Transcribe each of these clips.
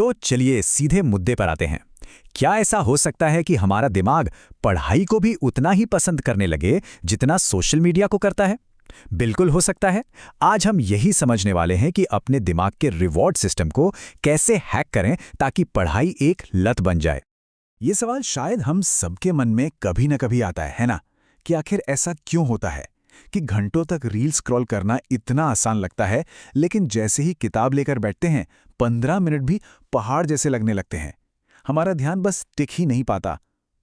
तो चलिए सीधे मुद्दे पर आते हैं। क्या ऐसा हो सकता है कि हमारा दिमाग पढ़ाई को भी उतना ही पसंद करने लगे जितना सोशल मीडिया को करता है? बिल्कुल हो सकता है। आज हम यही समझने वाले हैं कि अपने दिमाग के रिवॉर्ड सिस्टम को कैसे हैक करें ताकि पढ़ाई एक लत बन जाए। ये सवाल शायद हम सबके मन में कभी न कभी आता है ना? कि आखिर ऐसा क्यों होता है कि घंटों तक रील स्क्रॉल करना इतना आसान लगता है, लेकिन जैसे ही किताब लेकर बैठते हैं 15 मिनट भी पहाड़ जैसे लगने लगते हैं। हमारा ध्यान बस टिक ही नहीं पाता।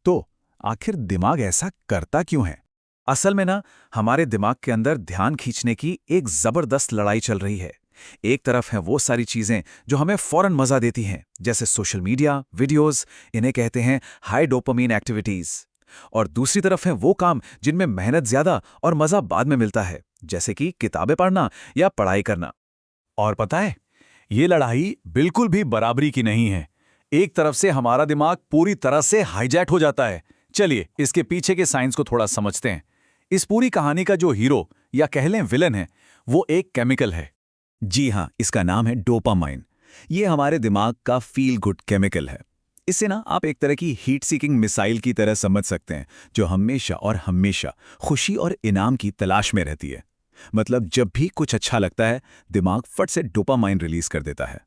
तो आखिर दिमाग ऐसा करता क्यों है? असल में ना, हमारे दिमाग के अंदर ध्यान खींचने की एक जबरदस्त लड़ाई चल रही है। एक तरफ है वो सारी चीजें जो हमें फौरन मजा देती हैं, जैसे सोशल मीडिया, वीडियोस, इन्हें कहते हैं हाई डोपामीन एक्टिविटीज। और दूसरी तरफ है वो काम जिनमें मेहनत ज्यादा और मजा बाद में मिलता है, जैसे कि किताबें पढ़ना या पढ़ाई करना। और पता है, ये लड़ाई बिल्कुल भी बराबरी की नहीं है। एक तरफ से हमारा दिमाग पूरी तरह से हाईजैक हो जाता है। चलिए इसके पीछे के साइंस को थोड़ा समझते हैं। इस पूरी कहानी का जो हीरो या कह लें विलन है, वो एक केमिकल है। जी हाँ, इसका नाम है डोपामाइन। ये हमारे दिमाग का फील गुड केमिकल है। इसे ना आप एक तरह की हीट सीकिंग मिसाइल की तरह समझ सकते हैं, जो हमेशा और हमेशा खुशी और इनाम की तलाश में रहती है। मतलब जब भी कुछ अच्छा लगता है, दिमाग फट से डोपामाइन रिलीज कर देता है।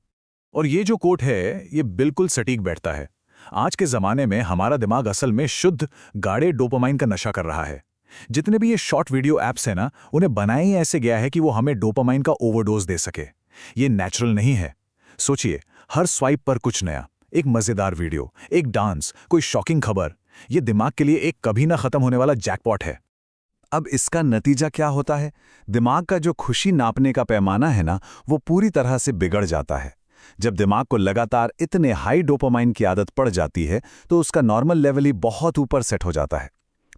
और ये जो कोट है, ये बिल्कुल सटीक बैठता है। आज के जमाने में हमारा दिमाग असल में शुद्ध गाढ़े डोपामाइन का नशा कर रहा है। जितने भी ये शॉर्ट वीडियो ऐप्स हैं ना, उन्हें बनाया ही ऐसे गया है कि वो हमें डोपामाइन का ओवरडोज दे सके। ये नेचुरल नहीं है। सोचिए, हर स्वाइप पर कुछ नया, एक मजेदार वीडियो, एक डांस, कोई शॉकिंग खबर। ये दिमाग के लिए एक कभी ना खत्म होने वाला जैकपॉट है। अब इसका नतीजा क्या होता है? दिमाग का जो खुशी नापने का पैमाना है ना, वो पूरी तरह से बिगड़ जाता है। जब दिमाग को लगातार इतने हाई डोपामाइन की आदत पड़ जाती है, तो उसका नॉर्मल लेवल ही बहुत ऊपर सेट हो जाता है।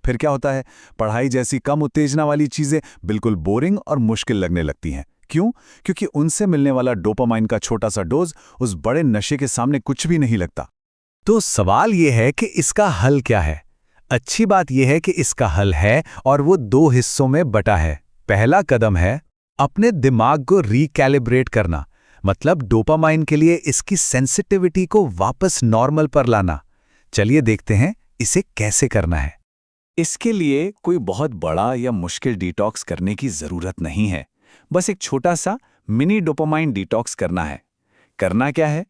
फिर क्या होता है? पढ़ाई जैसी कम उत्तेजना वाली चीजें बिल्कुल बोरिंग और मुश्किल लगने लगती हैं। क्यों? क्योंकि उनसे मिलने वाला डोपामाइन का छोटा सा डोज उस बड़े नशे के सामने कुछ भी नहीं लगता। तो सवाल ये है कि इसका हल क्या है? अच्छी बात यह है कि इसका हल है, और वो 2 हिस्सों में बटा है। पहला कदम है अपने दिमाग को रिकैलिब्रेट करना, मतलब डोपामाइन के लिए इसकी सेंसिटिविटी को वापस नॉर्मल पर लाना। चलिए देखते हैं इसे कैसे करना है। इसके लिए कोई बहुत बड़ा या मुश्किल डिटॉक्स करने की जरूरत नहीं है। बस एक छोटा सा मिनी डोपामाइन डिटॉक्स करना है। करना क्या है?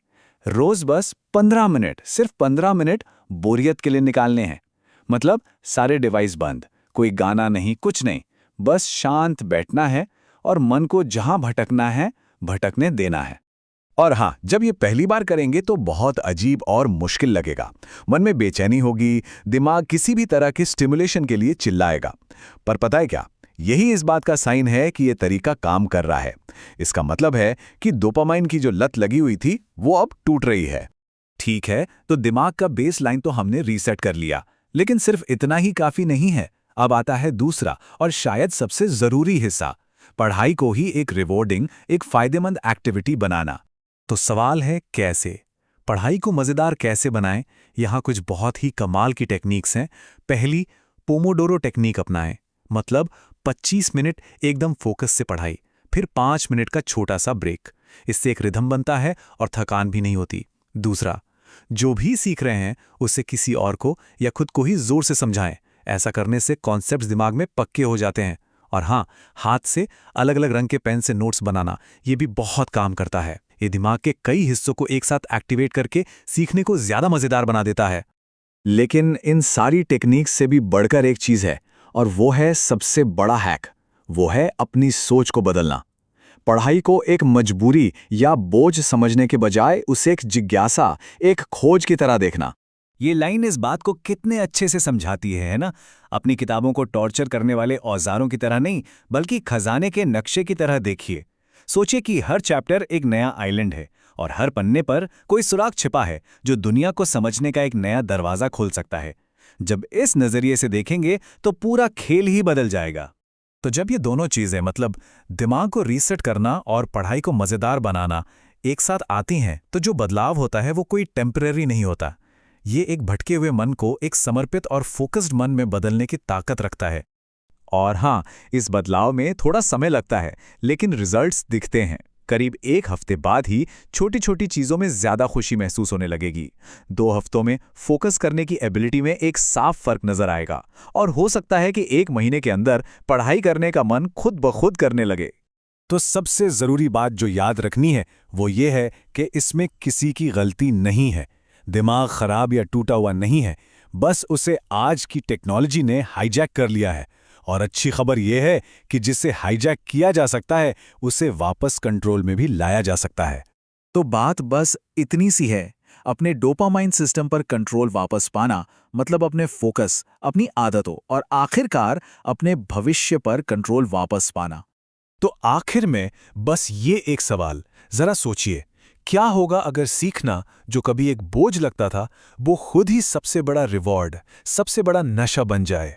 रोज बस 15 मिनट, सिर्फ 15 मिनट बोरियत के लिए निकालने हैं। मतलब सारे डिवाइस बंद, कोई गाना नहीं, कुछ नहीं, बस शांत बैठना है और मन को जहां भटकना है भटकने देना है। और हाँ, जब ये पहली बार करेंगे तो बहुत अजीब और मुश्किल लगेगा। मन में बेचैनी होगी, दिमाग किसी भी तरह के स्टिमुलेशन के लिए चिल्लाएगा। पर पता है क्या? यही इस बात का साइन है कि ये तरीका काम कर रहा है। इसका मतलब है कि डोपामाइन की जो लत लगी हुई थी, वो अब टूट रही है। ठीक है, तो दिमाग का बेस लाइन तो हमने रीसेट कर लिया, लेकिन सिर्फ इतना ही काफी नहीं है। अब आता है दूसरा और शायद सबसे जरूरी हिस्सा, पढ़ाई को ही एक रिवॉर्डिंग, एक फायदेमंद एक्टिविटी बनाना। तो सवाल है कैसे? पढ़ाई को मजेदार कैसे बनाएं? यहाँ कुछ बहुत ही कमाल की टेक्निक्स हैं। पहली, पोमोडोरो टेक्निक अपनाएं। मतलब 25 मिनट एकदम फोकस से पढ़ाई, फिर 5 मिनट का छोटा सा ब्रेक। इससे एक रिदम बनता है और थकान भी नहीं होती। दूसरा, जो भी सीख रहे हैं उसे किसी और को या खुद को ही जोर से समझाएं। ऐसा करने से कॉन्सेप्ट्स दिमाग में पक्के हो जाते हैं। और हाँ, हाथ से अलग अलग रंग के पेन से नोट्स बनाना, ये भी बहुत काम करता है। ये दिमाग के कई हिस्सों को एक साथ एक्टिवेट करके सीखने को ज्यादा मजेदार बना देता है। लेकिन इन सारी टेक्निक्स से भी बढ़कर एक चीज है, और वो है सबसे बड़ा हैक। वो है अपनी सोच को बदलना। पढ़ाई को एक मजबूरी या बोझ समझने के बजाय उसे एक जिज्ञासा, एक खोज की तरह देखना। ये लाइन इस बात को कितने अच्छे से समझाती है ना? अपनी किताबों को टॉर्चर करने वाले औजारों की तरह नहीं, बल्कि खजाने के नक्शे की तरह देखिए। सोचिए कि हर चैप्टर एक नया आइलैंड है और हर पन्ने पर कोई सुराग छिपा है जो दुनिया को समझने का एक नया दरवाजा खोल सकता है। जब इस नजरिए से देखेंगे तो पूरा खेल ही बदल जाएगा। तो जब ये दोनों चीजें, मतलब दिमाग को रीसेट करना और पढ़ाई को मजेदार बनाना, एक साथ आती हैं, तो जो बदलाव होता है वो कोई टेम्परेरी नहीं होता। ये एक भटके हुए मन को एक समर्पित और फोकस्ड मन में बदलने की ताकत रखता है। और हाँ, इस बदलाव में थोड़ा समय लगता है, लेकिन रिजल्ट्स दिखते हैं। करीब 1 हफ्ते बाद ही छोटी छोटी चीज़ों में ज़्यादा खुशी महसूस होने लगेगी। 2 हफ्तों में फोकस करने की एबिलिटी में एक साफ फर्क नजर आएगा और हो सकता है कि 1 महीने के अंदर पढ़ाई करने का मन खुद ब खुद करने लगे। तो सबसे ज़रूरी बात जो याद रखनी है वो ये है कि इसमें किसी की गलती नहीं है। दिमाग खराब या टूटा हुआ नहीं है, बस उसे आज की टेक्नोलॉजी ने हाईजैक कर लिया है। और अच्छी खबर यह है कि जिसे हाईजैक किया जा सकता है उसे वापस कंट्रोल में भी लाया जा सकता है। तो बात बस इतनी सी है, अपने डोपामाइन सिस्टम पर कंट्रोल वापस पाना मतलब अपने फोकस, अपनी आदतों और आखिरकार अपने भविष्य पर कंट्रोल वापस पाना। तो आखिर में बस ये एक सवाल, जरा सोचिए, क्या होगा अगर सीखना जो कभी एक बोझ लगता था वो खुद ही सबसे बड़ा रिवॉर्ड, सबसे बड़ा नशा बन जाए?